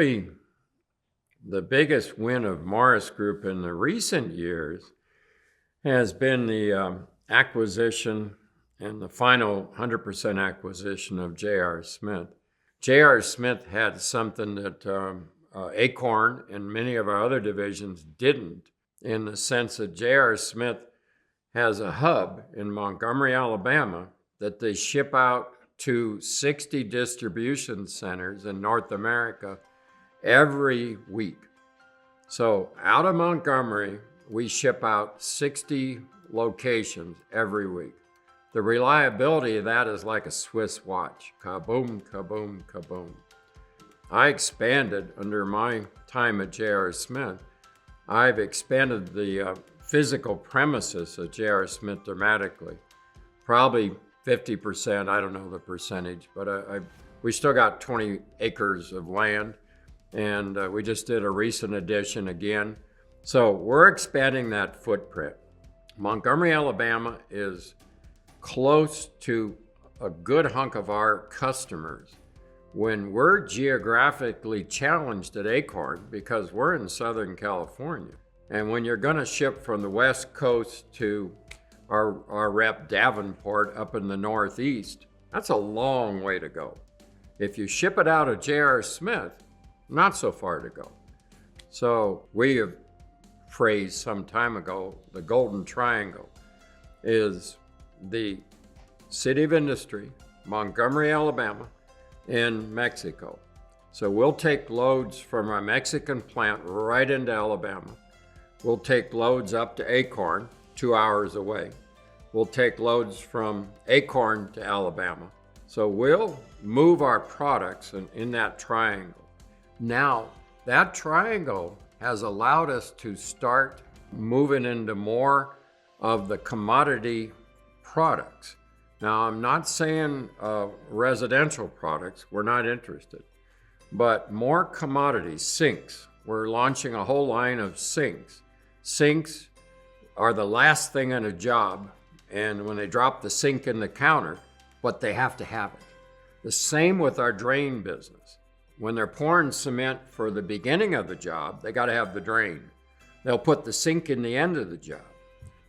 Probably the biggest win of Morris Group in the recent years has been the acquisition and the final 100% acquisition of J.R. Smith. J.R. Smith had something that Acorn and many of our other divisions didn't, in the sense that J.R. Smith has a hub in Montgomery, Alabama, that they ship out to 60 distribution centers in North America every week. So out of Montgomery, we ship out 60 locations every week. The reliability of that is like a Swiss watch. Kaboom, kaboom, kaboom. I expanded under my time at J.R. Smith. I've expanded the physical premises of J.R. Smith dramatically. Probably 50%, I don't know the percentage, but we still got 20 acres of land, and we just did a recent addition again. So we're expanding that footprint. Montgomery, Alabama is close to a good hunk of our customers when we're geographically challenged at Acorn because we're in Southern California. And when you're going to ship from the West Coast to our rep Davenport up in the Northeast, that's a long way to go. If you ship it out of J.R. Smith, not so far to go. So we have phrased some time ago, the Golden Triangle is the City of Industry, Montgomery, Alabama, and Mexico. So we'll take loads from our Mexican plant right into Alabama. We'll take loads up to Acorn, 2 hours away. We'll take loads from Acorn to Alabama. So we'll move our products in that triangle. Now, that triangle has allowed us to start moving into more of the commodity products. Now, I'm not saying residential products, we're not interested, but more commodities, sinks. We're launching a whole line of sinks. Sinks are the last thing on a job, and when they drop the sink in the counter, but they have to have it. The same with our drain business. When they're pouring cement for the beginning of the job, they got to have the drain. They'll put the sink in the end of the job.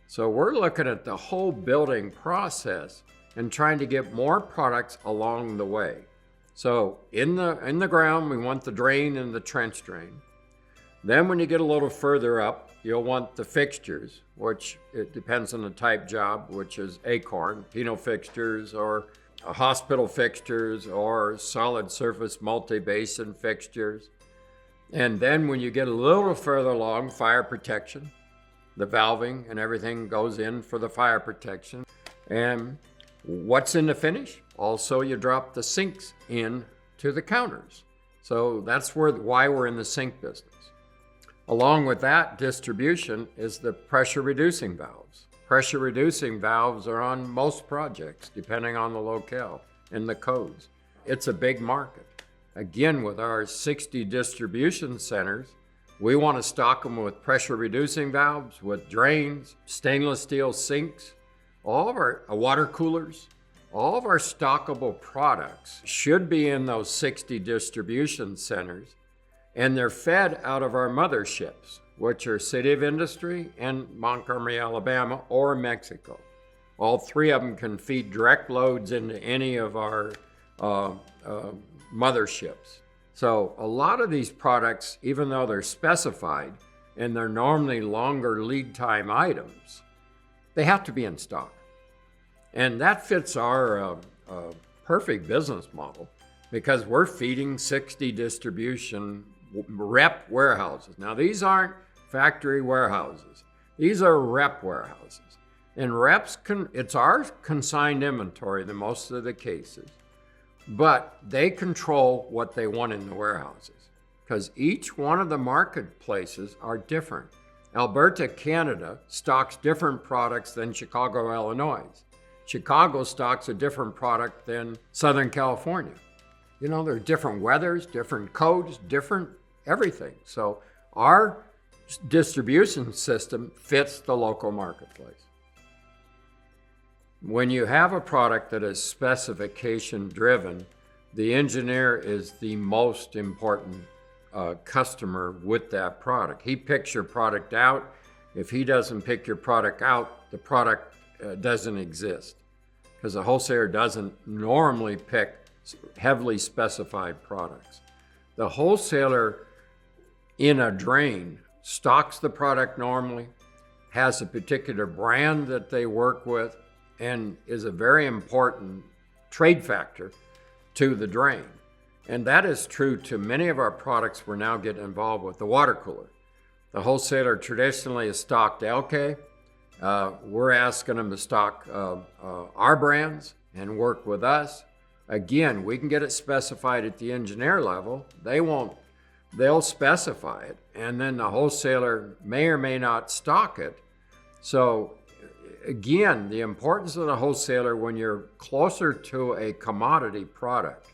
So we're looking at the whole building process and trying to get more products along the way. So in the ground, we want the drain and the trench drain. Then when you get a little further up, you'll want the fixtures, which it depends on the type job, which is Acorn, penal fixtures or hospital fixtures or solid surface multi-basin fixtures. And then when you get a little further along, fire protection, the valving and everything goes in for the fire protection. And what's in the finish? Also, you drop the sinks in to the counters. So that's why we're in the sink business. Along with that distribution is the pressure reducing valves. Pressure reducing valves are on most projects, depending on the locale and the codes. It's a big market. Again, with our 60 distribution centers, we want to stock them with pressure reducing valves, with drains, stainless steel sinks, all of our water coolers, all of our stockable products should be in those 60 distribution centers, and they're fed out of our motherships, which are City of Industry and Montgomery, Alabama, or Mexico. All three of them can feed direct loads into any of our motherships. So a lot of these products, even though they're specified and they're normally longer lead time items, they have to be in stock. And that fits our perfect business model because we're feeding 60 distribution rep warehouses. Now, these aren't factory warehouses. These are rep warehouses. And reps, it's our consigned inventory in most of the cases, but they control what they want in the warehouses because each one of the marketplaces are different. Alberta, Canada stocks different products than Chicago, Illinois. Chicago stocks a different product than Southern California. You know, there are different weathers, different codes, different everything. So our distribution system fits the local marketplace. When you have a product that is specification driven, the engineer is the most important customer with that product. He picks your product out. If he doesn't pick your product out, the product doesn't exist, because the wholesaler doesn't normally pick heavily specified products. The wholesaler in a drain stocks the product normally, has a particular brand that they work with, and is a very important trade factor to the drain. And that is true to many of our products we're now getting involved with. The water cooler. The wholesaler traditionally has stocked Elkay. We're asking them to stock our brands and work with us. Again, we can get it specified at the engineer level. They'll specify it, and then the wholesaler may or may not stock it. So again, the importance of the wholesaler when you're closer to a commodity product,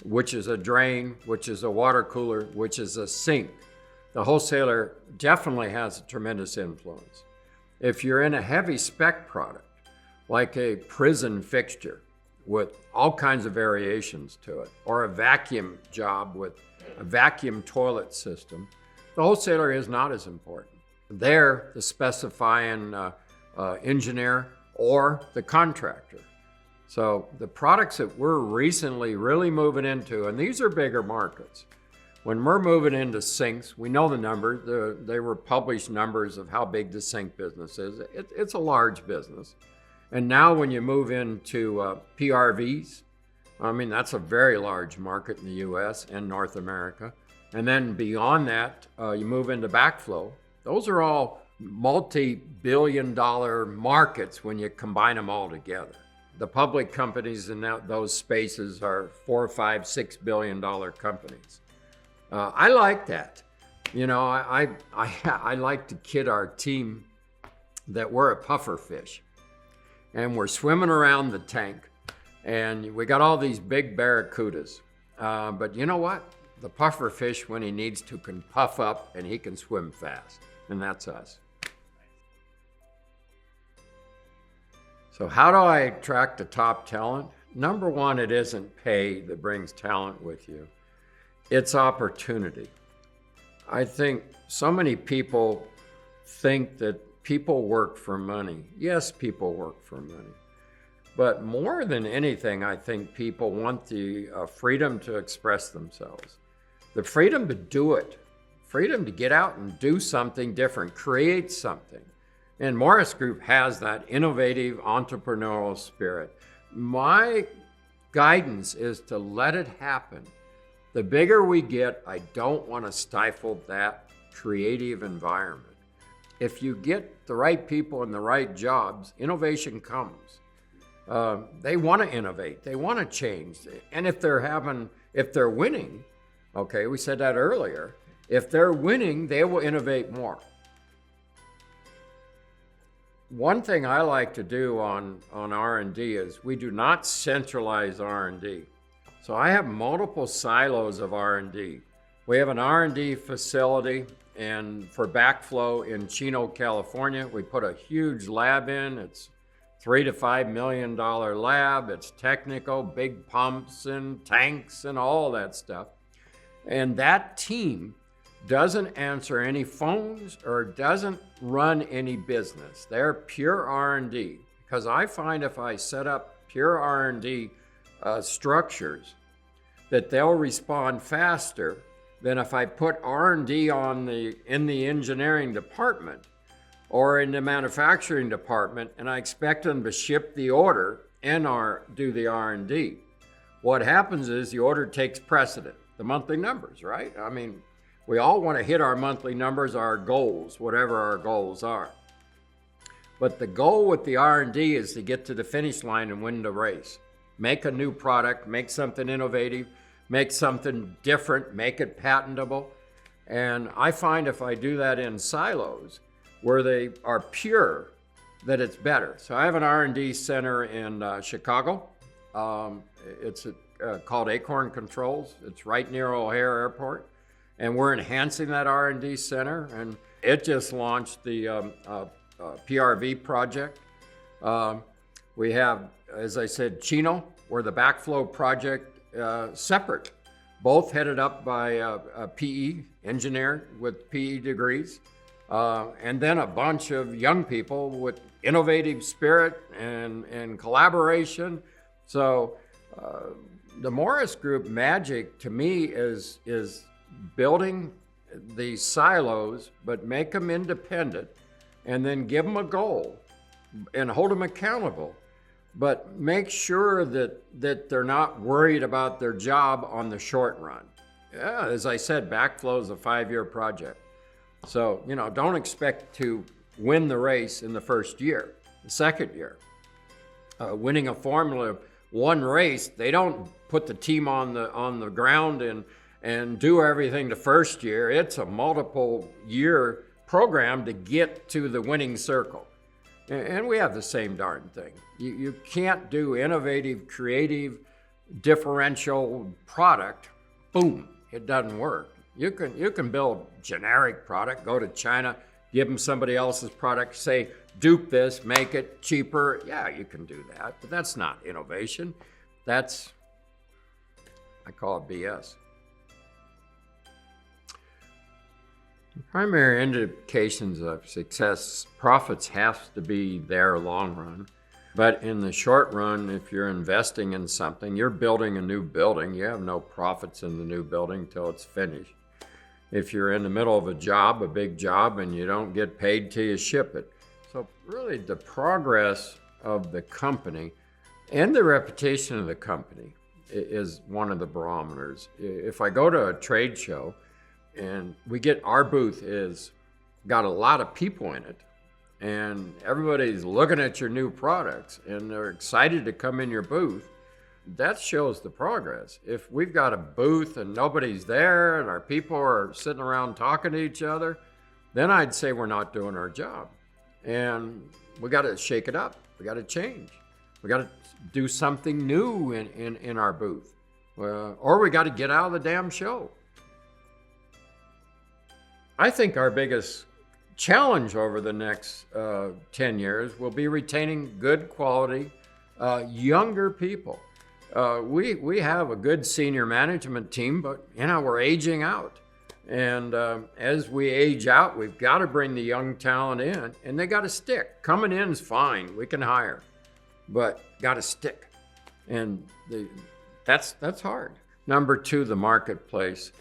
which is a drain, which is a water cooler, which is a sink, the wholesaler definitely has a tremendous influence. If you're in a heavy spec product, like a prison fixture with all kinds of variations to it, or a vacuum job with a vacuum toilet system, the wholesaler is not as important. They're the specifying engineer or the contractor. So the products that we're recently really moving into, and these are bigger markets. When we're moving into sinks, we know the number. They were published numbers of how big the sink business is. It's a large business. And now when you move into PRVs, I mean, that's a very large market in the US and North America. And then beyond that, you move into backflow. Those are all multi-billion-dollar markets when you combine them all together. The public companies in those spaces are $4, $5, $6 billion companies. I like that. You know, I like to kid our team that we're a puffer fish, and we're swimming around the tank, and we got all these big barracudas. But you know what? The puffer fish, when he needs to, can puff up and he can swim fast, and that's us. So how do I attract the top talent? Number one, it isn't pay that brings talent with you. It's opportunity. I think so many people think that people work for money. Yes, people work for money. But more than anything, I think people want the freedom to express themselves, the freedom to do it, freedom to get out and do something different, create something. And Morris Group has that innovative entrepreneurial spirit. My guidance is to let it happen. The bigger we get, I don't want to stifle that creative environment. If you get the right people in the right jobs, innovation comes. They want to innovate. They want to change. And if they're winning, okay, we said that earlier, if they're winning, they will innovate more. One thing I like to do on R&D is we do not centralize R&D. So I have multiple silos of R&D. We have an R&D facility for backflow in Chino, California. We put a huge lab in. It's $3 to $5 million lab. It's technical, big pumps and tanks and all that stuff. And that team doesn't answer any phones or doesn't run any business. They're pure R&D, because I find if I set up pure R&D structures, that they'll respond faster than if I put R&D in the engineering department or in the manufacturing department, and I expect them to ship the order and do the R&D. What happens is the order takes precedent, the monthly numbers, right? I mean, we all want to hit our monthly numbers, our goals, whatever our goals are. But the goal with the R&D is to get to the finish line and win the race. Make a new product, make something innovative, make something different, make it patentable. And I find if I do that in silos where they are pure, that it's better. So I have an R&D center in Chicago. It's called Acorn Controls. It's right near O'Hare Airport. And we're enhancing that R&D center. And it just launched the PRV project. We have, as I said, Chino, where the backflow project separate. headed up by a PE engineer with PE degrees, and then a bunch of young people with innovative spirit and collaboration. So the Morris Group magic to me is building these silos, but make them independent, and then give them a goal and hold them accountable. But make sure that they're not worried about their job on the short run. Yeah, as I said, backflow is a 5-year project. So, don't expect to win the race in the first year, the second year. Winning a Formula One race, they don't put the team on the ground and do everything the first year. It's a multiple year program to get to the winning circle. And we have the same darn thing. You can't do innovative, creative, differential product. Boom, it doesn't work. You can build generic product, go to China, give them somebody else's product, say, dupe this, make it cheaper. Yeah, you can do that, but that's not innovation. I call it BS. Primary indications of success, profits have to be there long run. But in the short run, if you're investing in something, you're building a new building, you have no profits in the new building until it's finished. If you're in the middle of a job, a big job, and you don't get paid till you ship it. So really the progress of the company and the reputation of the company is one of the barometers. If I go to a trade show, and our booth is got a lot of people in it, and everybody's looking at your new products and they're excited to come in your booth, that shows the progress. If we've got a booth and nobody's there and our people are sitting around talking to each other, then I'd say we're not doing our job. And we got to shake it up. We got to change. We got to do something new in our booth. Or we got to get out of the damn show. I think our biggest challenge over the next 10 years will be retaining good quality, younger people. We have a good senior management team, but we're aging out. And as we age out, we've got to bring the young talent in, and they got to stick. Coming in is fine, we can hire, but got to stick. And that's hard. Number 2, the marketplace.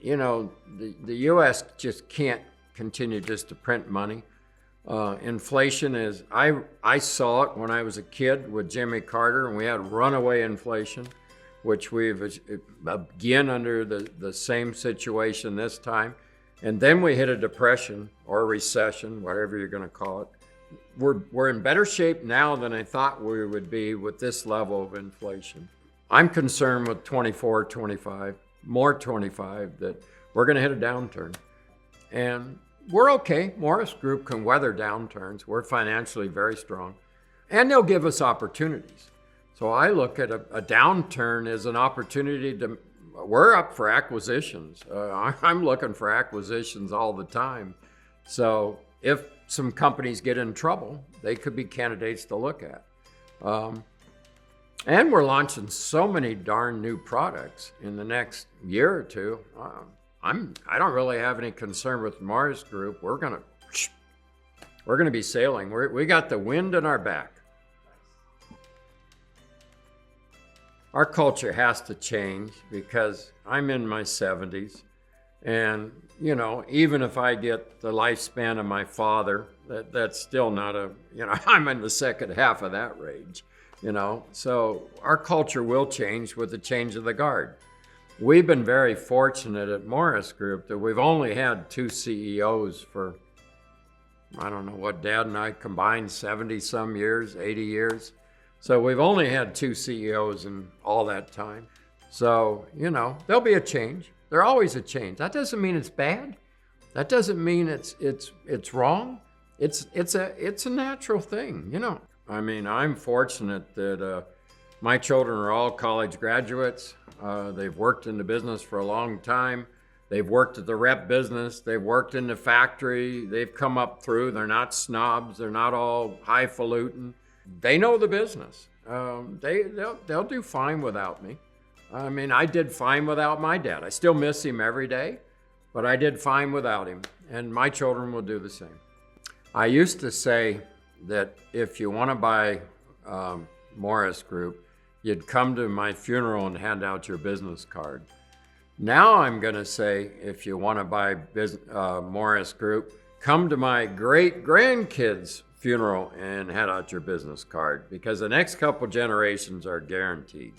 The U.S. just can't continue just to print money. Inflation is, I saw it when I was a kid with Jimmy Carter, and we had runaway inflation, which we've again under the same situation this time. And then we hit a depression or recession, whatever you're going to call it. We're in better shape now than I thought we would be with this level of inflation. I'm concerned with 24, 25, more 25, that we're going to hit a downturn. And we're okay. Morris Group can weather downturns. We're financially very strong. And they'll give us opportunities. So I look at a downturn as an opportunity we're up for acquisitions. I'm looking for acquisitions all the time. So if some companies get in trouble, they could be candidates to look at. And we're launching so many darn new products in the next year or two. I don't really have any concern with Morris Group. We're gonna be sailing. We got the wind in our back. Our culture has to change because I'm in my 70s, and even if I get the lifespan of my father, that's still not I'm in the second half of that range. So our culture will change with the change of the guard. We've been very fortunate at Morris Group that we've only had 2 CEOs for, I don't know what, Dad and I combined, 70 some years, 80 years. So we've only had 2 CEOs in all that time. So, there'll be a change. There's always a change. That doesn't mean it's bad. That doesn't mean it's wrong. It's a natural thing, I'm fortunate that my children are all college graduates. They've worked in the business for a long time. They've worked at the rep business. They've worked in the factory. They've come up through. They're not snobs. They're not all highfalutin. They know the business. They'll do fine without me. I mean, I did fine without my dad. I still miss him every day, but I did fine without him, and my children will do the same. I used to say that if you want to buy Morris Group, you'd come to my funeral and hand out your business card. Now I'm going to say, if you want to buy Morris Group, come to my great-grandkids' funeral and hand out your business card, because the next couple generations are guaranteed.